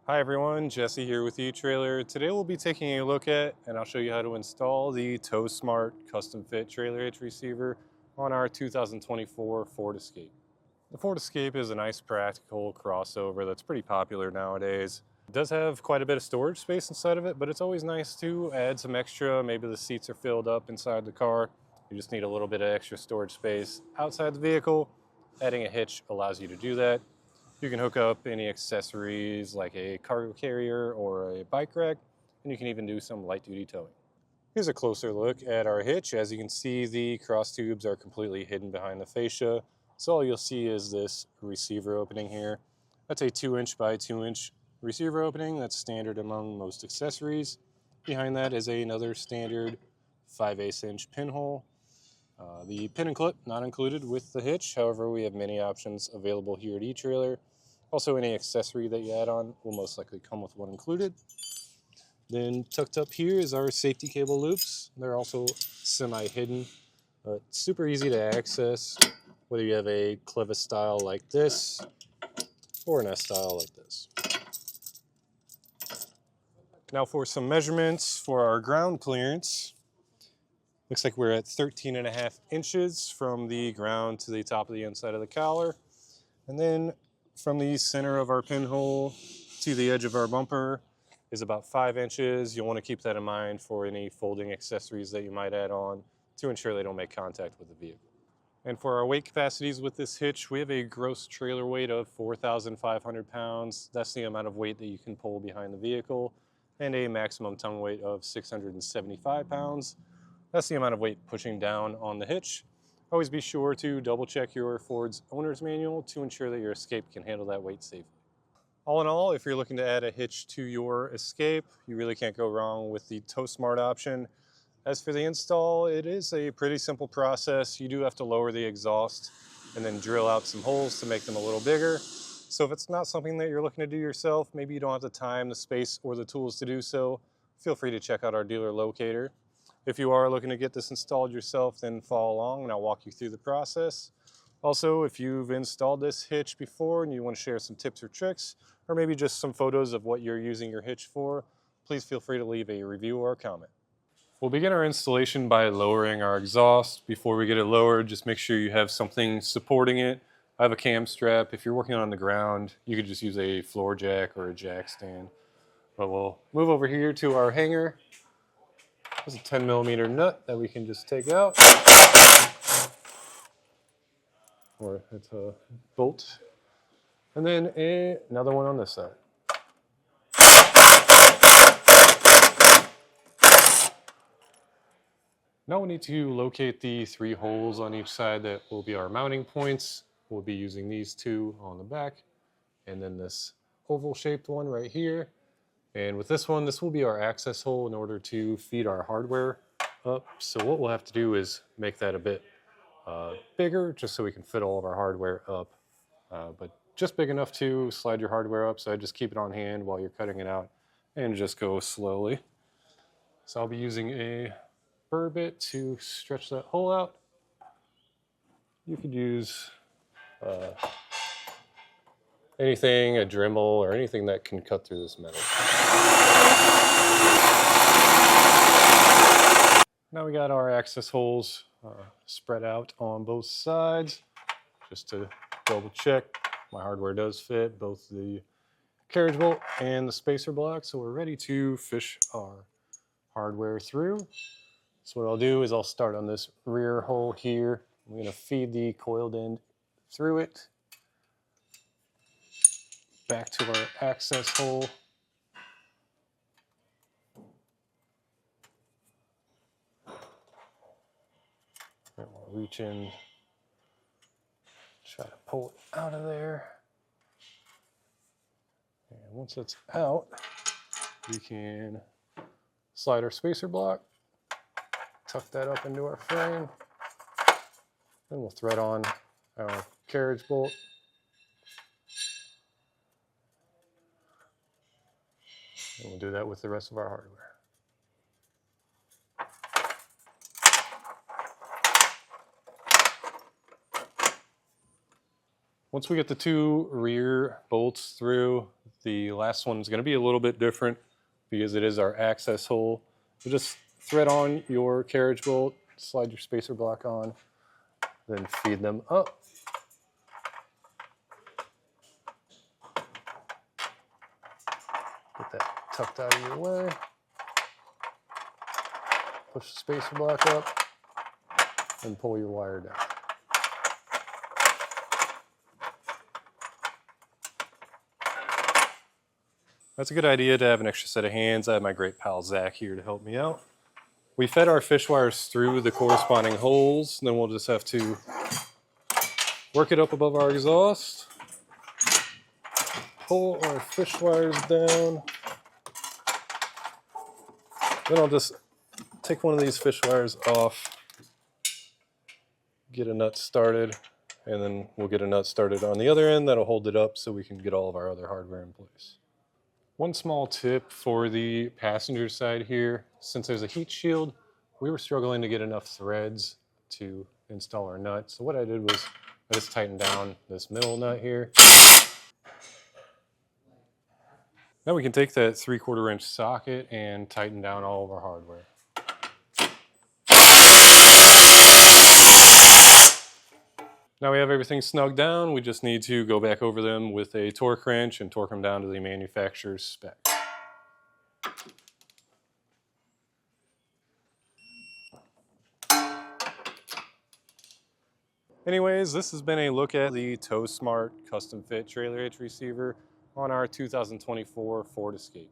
Hi everyone, Jesse here with eTrailer. Today we'll be taking a look at, and I'll show you how to install the TowSmart custom fit trailer hitch receiver on our 2024 Ford Escape. The Ford Escape is a nice practical crossover that's pretty popular nowadays. It does have quite a bit of storage space inside of it, but it's always nice to add some extra. Maybe the seats are filled up inside the car. You just need a little bit of extra storage space outside the vehicle. Adding a hitch allows you to do that. You can hook up any accessories like a cargo carrier or a bike rack, and you can even do some light duty towing. Here's a closer look at our hitch. As you can see, the cross tubes are completely hidden behind the fascia. So all you'll see is this receiver opening here. That's a 2" by 2" receiver opening. That's standard among most accessories. Behind that is another standard 5/8" pinhole. The pin and clip not included with the hitch. However, we have many options available here at eTrailer. Also, any accessory that you add on will most likely come with one included. Then tucked up here is our safety cable loops. They're also semi-hidden, but super easy to access, whether you have a clevis style like this or an S style like this. Now for some measurements for our ground clearance. Looks like we're at 13.5 inches from the ground to the top of the inside of the collar. And then from the center of our pinhole to the edge of our bumper is about 5 inches. You'll want to keep that in mind for any folding accessories that you might add on to ensure they don't make contact with the vehicle. And for our weight capacities with this hitch, we have a gross trailer weight of 4,500 pounds. That's the amount of weight that you can pull behind the vehicle, and a maximum tongue weight of 675 pounds. That's the amount of weight pushing down on the hitch. Always be sure to double check your Ford's owner's manual to ensure that your Escape can handle that weight safely. All in all, if you're looking to add a hitch to your Escape, you really can't go wrong with the TowSmart option. As for the install, it is a pretty simple process. You do have to lower the exhaust and then drill out some holes to make them a little bigger. So if it's not something that you're looking to do yourself, maybe you don't have the time, the space, or the tools to do so, feel free to check out our dealer locator. If you are looking to get this installed yourself, then follow along and I'll walk you through the process. Also, if you've installed this hitch before and you want to share some tips or tricks, or maybe just some photos of what you're using your hitch for, please feel free to leave a review or a comment. We'll begin our installation by lowering our exhaust. Before we get it lowered, just make sure you have something supporting it. I have a cam strap. If you're working on the ground, you could just use a floor jack or a jack stand. But we'll move over here to our hanger. There's a 10mm nut that we can just take out. Or it's a bolt. And then another one on this side. Now we need to locate the 3 holes on each side that will be our mounting points. We'll be using these 2 on the back, and then this oval shaped one right here. And with this one, this will be our access hole in order to feed our hardware up. So what we'll have to do is make that a bit bigger, just so we can fit all of our hardware up. But just big enough to slide your hardware up, so I just keep it on hand while you're cutting it out and just go slowly. So I'll be using a burr bit to stretch that hole out. You could use anything, a Dremel or anything that can cut through this metal. Now we got our access holes spread out on both sides. Just to double check, my hardware does fit both the carriage bolt and the spacer block, so we're ready to fish our hardware through. So what I'll do is I'll start on this rear hole here. I'm going to feed the coiled end through it, back to our access hole. And we'll reach in, try to pull it out of there. And once it's out, we can slide our spacer block, tuck that up into our frame, then we'll thread on our carriage bolt. And we'll do that with the rest of our hardware. Once we get the 2 rear bolts through, The last one is going to be a little bit different because it is our access hole. So just thread on your carriage bolt, slide your spacer block on, then feed them up. Get that tucked out of your way. Push the spacer block up and pull your wire down. That's a good idea to have an extra set of hands. I have my great pal Zach here to help me out. We fed our fish wires through the corresponding holes, and then we'll just have to work it up above our exhaust, pull our fish wires down. Then I'll just take one of these fish wires off, get a nut started, and then we'll get a nut started on the other end that'll hold it up so we can get all of our other hardware in place. One small tip for the passenger side here, since there's a heat shield, we were struggling to get enough threads to install our nut. So what I did was I just tightened down this middle nut here. Now we can take that 3/4 inch socket and tighten down all of our hardware. Now we have everything snugged down. We just need to go back over them with a torque wrench and torque them down to the manufacturer's spec. Anyways, this has been a look at the TowSmart custom fit trailer hitch receiver on our 2024 Ford Escape.